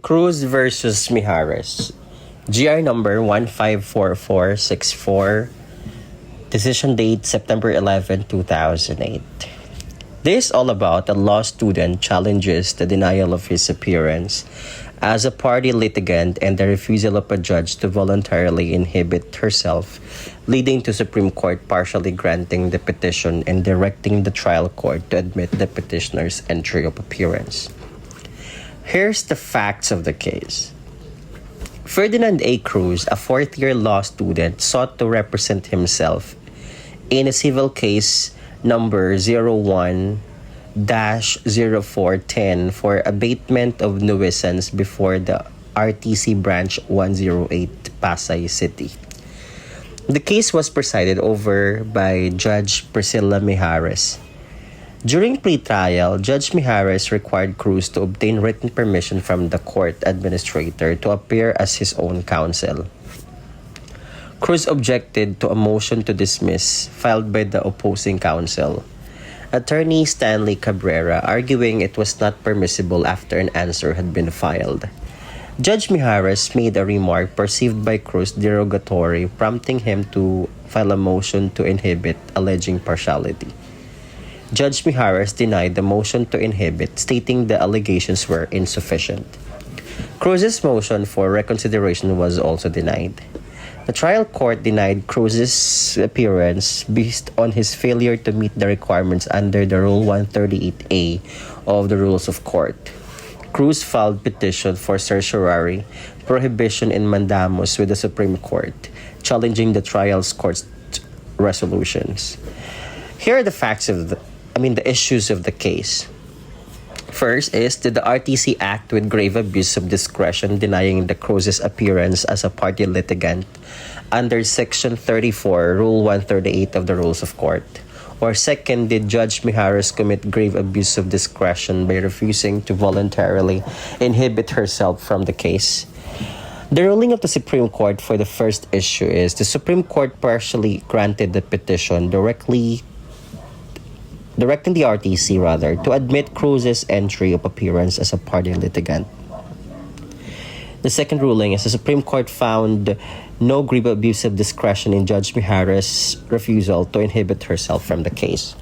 CRUZ versus MIJARES. GR number 154464. Decision date September 11, 2008. This is all about a law student challenges the denial of his appearance as a party litigant and the refusal of a judge to voluntarily inhibit herself, leading to Supreme Court partially granting the petition and directing the trial court to admit the petitioner's entry of appearance. Here's the facts of the case. Ferdinand A. CRUZ, a fourth-year law student, sought to represent himself in a civil case number 01-0410 for abatement of nuisance before the RTC Branch 108, Pasay City. The case was presided over by Judge Priscilla Mijares. During pre-trial, Judge Mijares required CRUZ to obtain written permission from the court administrator to appear as his own counsel. CRUZ objected to a motion to dismiss filed by the opposing counsel, Attorney Stanley Cabrera, arguing it was not permissible after an answer had been filed. Judge Mijares made a remark perceived by CRUZ derogatory, prompting him to file a motion to inhibit, alleging partiality. Judge Mijares denied the motion to inhibit, stating the allegations were insufficient. CRUZ's motion for reconsideration was also denied. The trial court denied CRUZ's appearance based on his failure to meet the requirements under the Rule 138A of the Rules of Court. CRUZ filed petition for certiorari, prohibition in mandamus with the Supreme Court, challenging the trial court's resolutions. Here are the facts of the issues of the case. First is, did the RTC act with grave abuse of discretion denying the CRUZ's appearance as a party litigant under Section 34, Rule 138 of the Rules of Court? Or second, did Judge Mijares commit grave abuse of discretion by refusing to voluntarily inhibit herself from the case? The ruling of the Supreme Court for the first issue is, the Supreme Court partially granted the petition directing the RTC to admit CRUZ's entry of appearance as a party litigant. The second ruling is the Supreme Court found no grave abuse of discretion in Judge Mijares' refusal to inhibit herself from the case.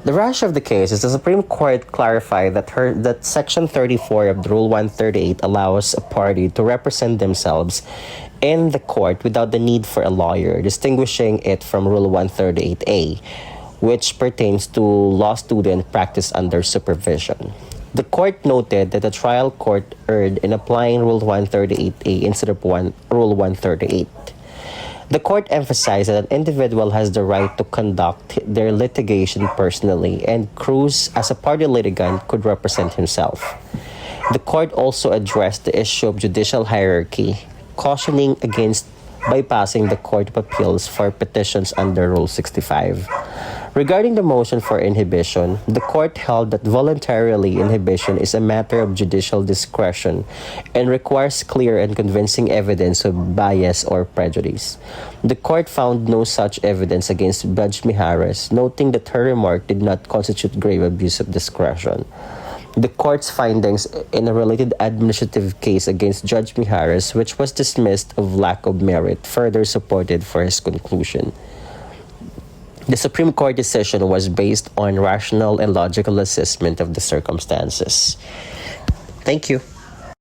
The rash of the case is the Supreme Court clarified that Section 34 of the Rule 138 allows a party to represent themselves in the court without the need for a lawyer, distinguishing it from Rule 138A, which pertains to law student practice under supervision. The court noted that the trial court erred in applying Rule 138A instead of Rule 138. The court emphasized that an individual has the right to conduct their litigation personally, and CRUZ, as a party litigant, could represent himself. The court also addressed the issue of judicial hierarchy, cautioning against bypassing the Court of Appeals for petitions under Rule 65. Regarding the motion for inhibition, the court held that voluntarily inhibition is a matter of judicial discretion and requires clear and convincing evidence of bias or prejudice. The court found no such evidence against Judge Mijares, noting that her remark did not constitute grave abuse of discretion. The court's findings in a related administrative case against Judge Mijares, which was dismissed of lack of merit, further supported for his conclusion. The Supreme Court decision was based on rational and logical assessment of the circumstances. Thank you.